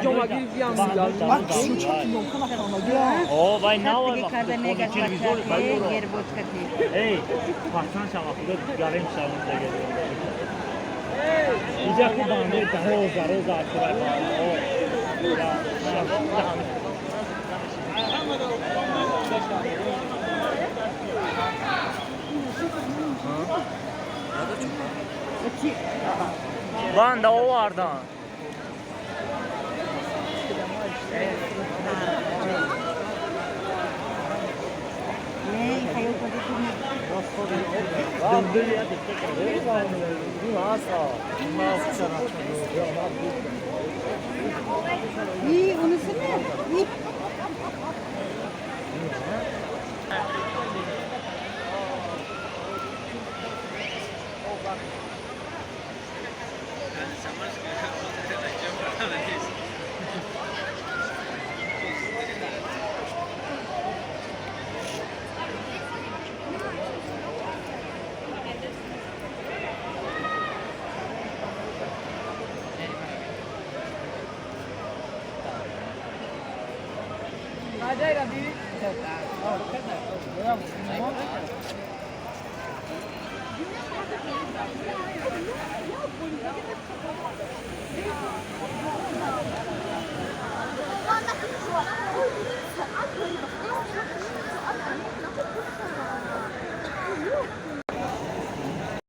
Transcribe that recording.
就嘛给养死了。Bak şu çok iyi o kadar kalmadı. O, vai não, Kattı karda ne televisor, gaspacak vai yer euro. boçkati. Ei, passando chama, yarım şavunda geliyor. İyice kullandı, roza, şuraya bağlı. O, ya, Van da o vardı. Ne, kayo pa dito na. Döndür ya, Nossa, İyi, onu sana. İyi. Đây là đi.